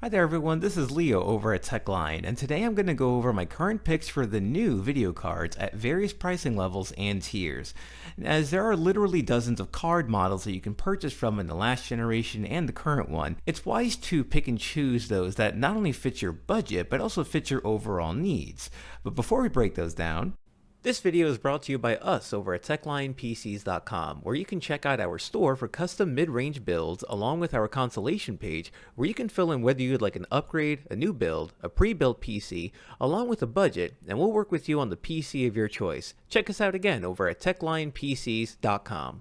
Hi there everyone, this is Leo over at TechLine, and today I'm going to go over my current picks for the new video cards at various pricing levels and tiers. As there are literally dozens of card models that you can purchase from in the last generation and the current one, it's wise to pick and choose those that not only fit your budget, but also fit your overall needs. But before we break those down, this video is brought to you by us over at TechLinePCs.com, where you can check out our store for custom mid-range builds along with our consolation page where you can fill in whether you'd like an upgrade, a new build, a pre-built PC, along with a budget, and we'll work with you on the PC of your choice. Check us out again over at TechLinePCs.com.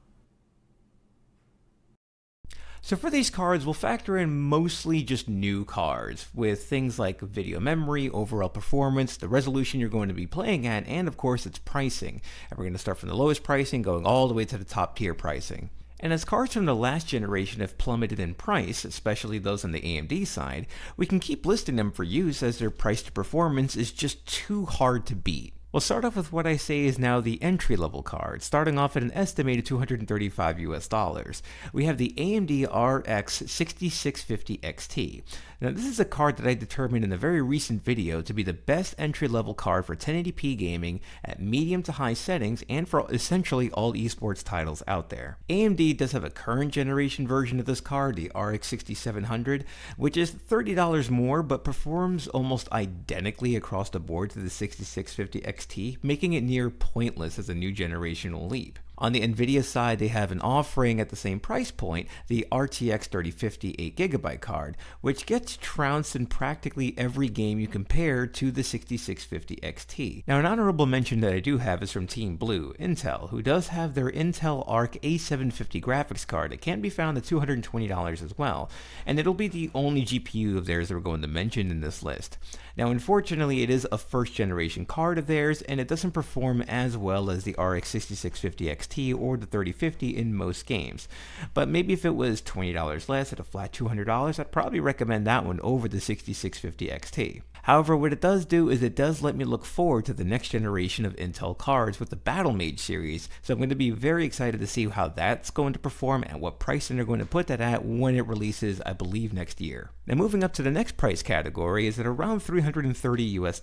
So for these cards, we'll factor in mostly just new cards with things like video memory, overall performance, the resolution you're going to be playing at, and of course its pricing. And we're going to start from the lowest pricing going all the way to the top tier pricing. And as cards from the last generation have plummeted in price, especially those on the AMD side, we can keep listing them for use as their price to performance is just too hard to beat. We'll start off with what I say is now the entry-level card, starting off at an estimated $235 US. We have the AMD RX 6650 XT. Now this is a card that I determined in a very recent video to be the best entry-level card for 1080p gaming at medium to high settings and for essentially all esports titles out there. AMD does have a current generation version of this card, the RX 6700, which is $30 more but performs almost identically across the board to the 6650 XT, making it near pointless as a new generational leap. On the Nvidia side, they have an offering at the same price point, the RTX 3050 8GB card, which gets trounced in practically every game you compare to the 6650 XT. Now, an honorable mention that I do have is from Team Blue, Intel, who does have their Intel Arc A750 graphics card. It can be found at $220 as well, and it'll be the only GPU of theirs that we're going to mention in this list. Now, unfortunately, it is a first generation card of theirs, and it doesn't perform as well as the RX 6650 XT or the 3050 in most games. But maybe if it was $20 less at a flat $200, I'd probably recommend that one over the 6650 XT. However, what it does do is it does let me look forward to the next generation of Intel cards with the Battlemage series, so I'm going to be very excited to see how that's going to perform and what pricing they're going to put that at when it releases, I believe, next year. Now moving up to the next price category is at around $330 US.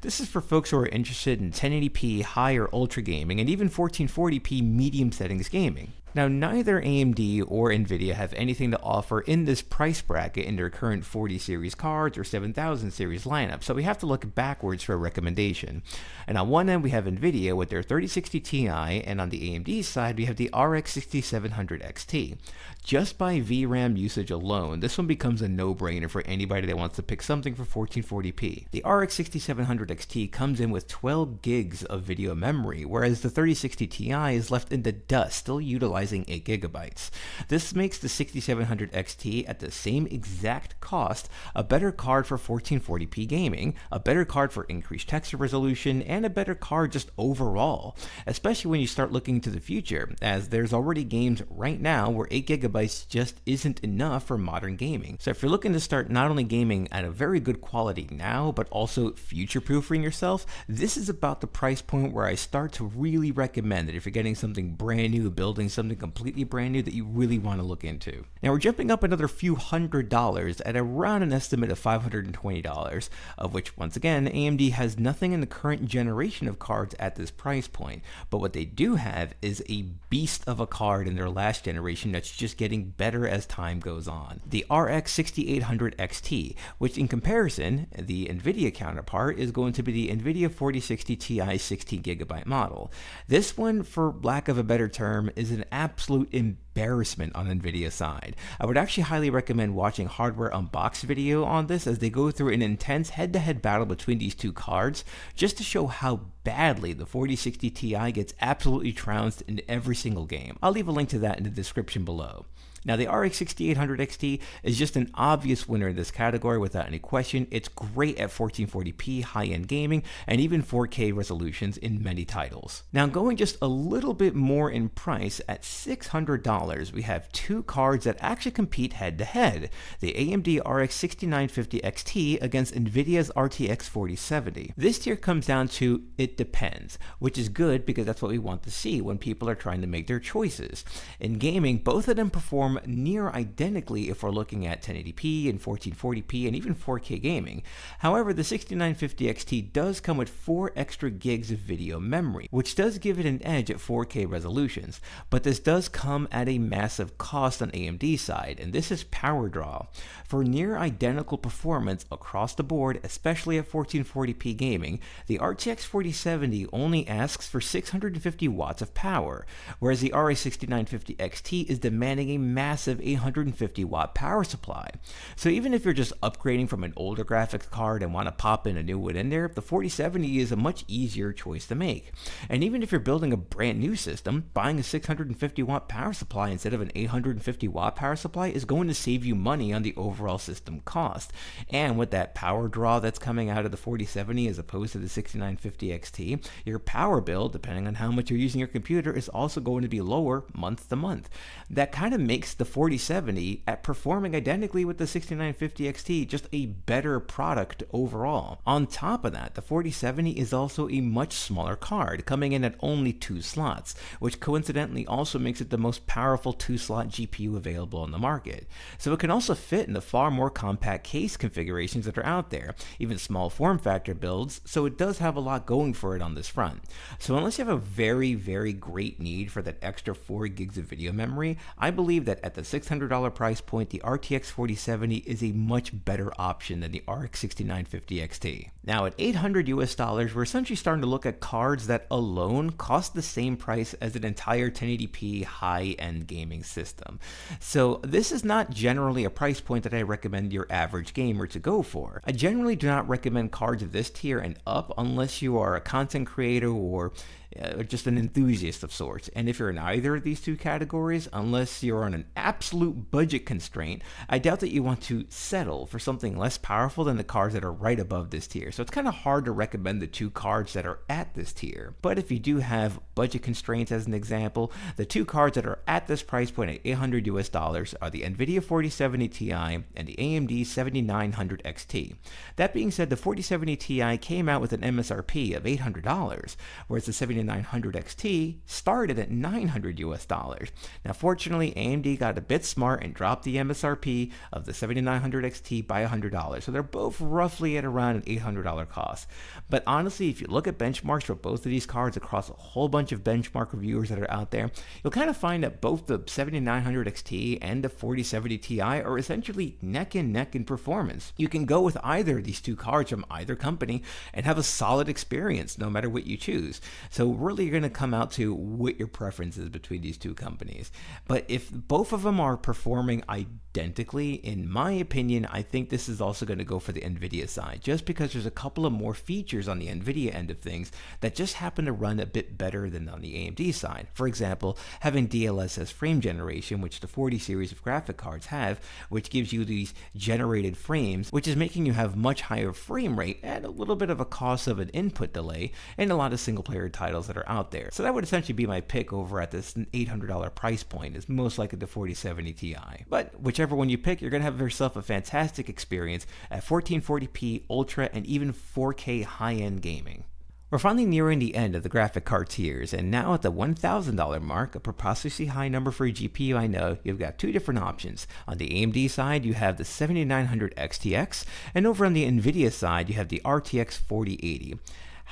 This is for folks who are interested in 1080p high or ultra gaming and even 1440p medium settings gaming. Now, neither AMD or Nvidia have anything to offer in this price bracket in their current 40 series cards or 7000 series lineup, so we have to look backwards for a recommendation. And on one end we have Nvidia with their 3060 Ti, and on the AMD side we have the RX 6700 XT. Just by VRAM usage alone, this one becomes a no-brainer for anybody that wants to pick something for 1440p. The RX 6700 XT comes in with 12 gigs of video memory, whereas the 3060 Ti is left in the dust, still utilizing 8 gigabytes. This makes the 6700 XT at the same exact cost a better card for 1440p gaming, a better card for increased texture resolution, and a better card just overall, especially when you start looking to the future, as there's already games right now where 8 gigabytes just isn't enough for modern gaming. So if you're looking to start not only gaming at a very good quality now, but also future-proofing yourself, this is about the price point where I start to really recommend that if you're getting something brand new, building something completely brand new that you really want to look into. Now we're jumping up another few $100 at around an estimate of $520, of which once again AMD has nothing in the current generation of cards at this price point, but what they do have is a beast of a card in their last generation that's just getting better as time goes on. The RX 6800 XT, which in comparison, the Nvidia counterpart is going to be the Nvidia 4060 Ti 16GB model. This one, for lack of a better term, is an absolute embarrassment on Nvidia's side. I would actually highly recommend watching Hardware Unboxed video on this as they go through an intense head-to-head battle between these two cards just to show how badly the 4060 Ti gets absolutely trounced in every single game. I'll leave a link to that in the description below. Now, the RX 6800 XT is just an obvious winner in this category without any question. It's great at 1440p high-end gaming and even 4K resolutions in many titles. Now, going just a little bit more in price, at $600, we have two cards that actually compete head-to-head. The AMD RX 6950 XT against Nvidia's RTX 4070. This tier comes down to it depends, which is good because that's what we want to see when people are trying to make their choices. In gaming, both of them perform perform near identically if we're looking at 1080p and 1440p and even 4K gaming. However, the 6950 XT does come with 4 extra gigs of video memory, which does give it an edge at 4K resolutions, but this does come at a massive cost on AMD's side, and this is power draw. For near identical performance across the board, especially at 1440p gaming, the RTX 4070 only asks for 650 watts of power, whereas the RX 6950 XT is demanding a massive 850 watt power supply. So even if you're just upgrading from an older graphics card and want to pop in a new one in there, the 4070 is a much easier choice to make. And even if you're building a brand new system, buying a 650 watt power supply instead of an 850 watt power supply is going to save you money on the overall system cost. And with that power draw that's coming out of the 4070 as opposed to the 6950 XT, your power bill, depending on how much you're using your computer, is also going to be lower month to month. That kind of makes the 4070, at performing identically with the 6950 XT, just a better product overall. On top of that, the 4070 is also a much smaller card, coming in at only 2 slots, which coincidentally also makes it the most powerful 2-slot GPU available on the market. So it can also fit in the far more compact case configurations that are out there, even small form factor builds, so it does have a lot going for it on this front. So unless you have a very, very great need for that extra 4 gigs of video memory, I believe that at the $600 price point, the RTX 4070 is a much better option than the RX 6950 XT. Now at $800 US, we're essentially starting to look at cards that alone cost the same price as an entire 1080p high-end gaming system. So this is not generally a price point that I recommend your average gamer to go for. I generally do not recommend cards of this tier and up unless you are a content creator or just an enthusiast of sorts. And if you're in either of these two categories, unless you're on an absolute budget constraint, I doubt that you want to settle for something less powerful than the cards that are right above this tier. So it's kind of hard to recommend the 2 cards that are at this tier. But if you do have budget constraints, as an example, the 2 cards that are at this price point at $800 US are the NVIDIA 4070 Ti and the AMD 7900 XT. That being said, the 4070 Ti came out with an MSRP of $800, whereas the 7900 XT started at $900 US. Now, fortunately, AMD got a bit smart and dropped the MSRP of the 7900 XT by $100, so they're both roughly at around an $800 cost. But honestly, if you look at benchmarks for both of these cards across a whole bunch of benchmark reviewers that are out there, you'll kind of find that both the 7900 XT and the 4070 Ti are essentially neck and neck in performance. You can go with either of these 2 cards from either company and have a solid experience no matter what you choose. So really you're going to come out to what your preference is between these 2 companies. But if both of them are performing identically, in my opinion, I think this is also going to go for the NVIDIA side, just because there's a couple of more features on the NVIDIA end of things that just happen to run a bit better than on the AMD side. For example, having DLSS frame generation, which the 40 series of graphic cards have, which gives you these generated frames, which is making you have much higher frame rate at a little bit of a cost of an input delay in a lot of single player titles that are out there. So that would essentially be my pick over at this $800 price point, is most likely the 4070 Ti. But whichever one you pick, you're going to have yourself a fantastic experience at 1440p, Ultra, and even 4K high-end gaming. We're finally nearing the end of the graphic card tiers, and now at the $1,000 mark, a preposterously high number for a GPU, I know, you've got 2 different options. On the AMD side, you have the 7900 XTX, and over on the NVIDIA side, you have the RTX 4080.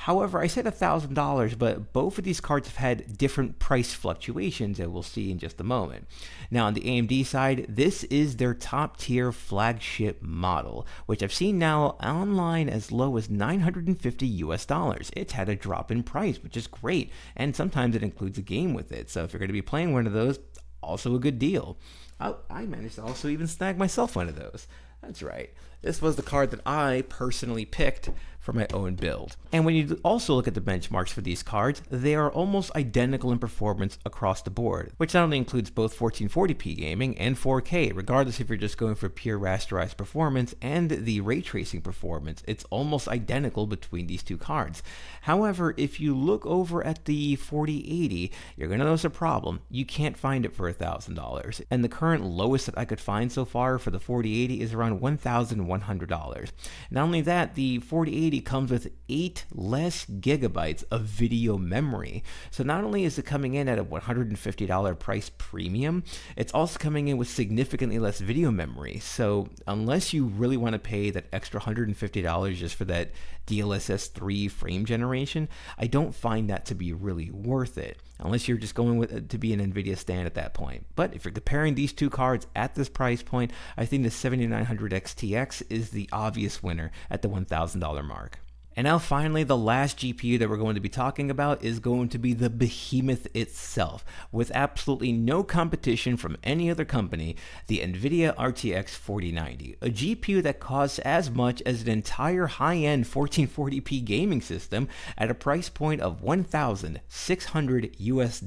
However, I said $1,000, but both of these cards have had different price fluctuations that we'll see in just a moment. Now, on the AMD side, this is their top tier flagship model, which I've seen now online as low as $950 US. It's had a drop in price, which is great, and sometimes it includes a game with it. So if you're going to be playing one of those, also a good deal. I managed to also even snag myself one of those. That's right. This was the card that I personally picked for my own build. And when you also look at the benchmarks for these cards, they are almost identical in performance across the board, which not only includes both 1440p gaming and 4K, regardless if you're just going for pure rasterized performance and the ray tracing performance. It's almost identical between these 2 cards. However, if you look over at the 4080, you're going to notice a problem. You can't find it for $1,000. And the current lowest that I could find so far for the 4080 is around $1,100. Not only that, the 4080 4090 comes with 8 less gigabytes of video memory. So not only is it coming in at a $150 price premium, it's also coming in with significantly less video memory. So unless you really want to pay that extra $150 just for that DLSS 3 frame generation, I don't find that to be really worth it, unless you're just going with to be an NVIDIA stand at that point. But if you're comparing these two cards at this price point, I think the 7900 XTX is the obvious winner at the $1,000 mark. And now finally, the last GPU that we're going to be talking about is going to be the behemoth itself. With absolutely no competition from any other company, the NVIDIA RTX 4090, a GPU that costs as much as an entire high-end 1440p gaming system at a price point of $1,600 US.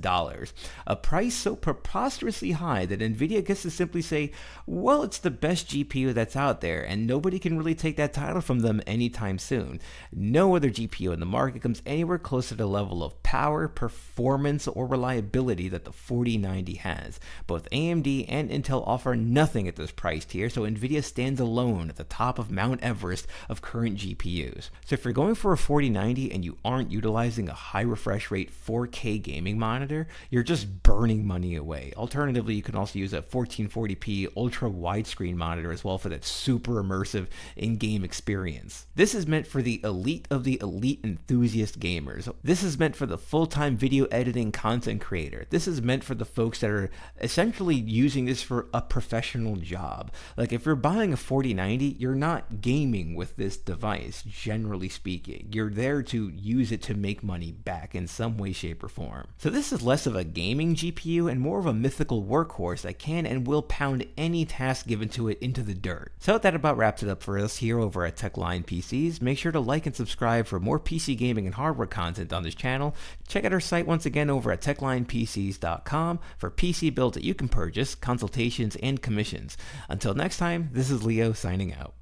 A price so preposterously high that NVIDIA gets to simply say, well, it's the best GPU that's out there, and nobody can really take that title from them anytime soon. No other GPU in the market comes anywhere close to the level of power, performance, or reliability that the 4090 has. Both AMD and Intel offer nothing at this price tier, so NVIDIA stands alone at the top of Mount Everest of current GPUs. So if you're going for a 4090 and you aren't utilizing a high refresh rate 4K gaming monitor, you're just burning money away. Alternatively, you can also use a 1440p ultra widescreen monitor as well for that super immersive in-game experience. This is meant for the elite of the elite enthusiast gamers. This is meant for the full-time video editing content creator. This is meant for the folks that are essentially using this for a professional job. Like if you're buying a 4090, you're not gaming with this device, generally speaking. You're there to use it to make money back in some way, shape, or form. So this is less of a gaming GPU and more of a mythical workhorse that can and will pound any task given to it into the dirt. So that about wraps it up for us here over at Techline PCs. Make sure to like and subscribe for more PC gaming and hardware content on this channel. Check out our site once again over at techlinepcs.com for PC builds that you can purchase, consultations, and commissions. Until next time, this is Leo signing out.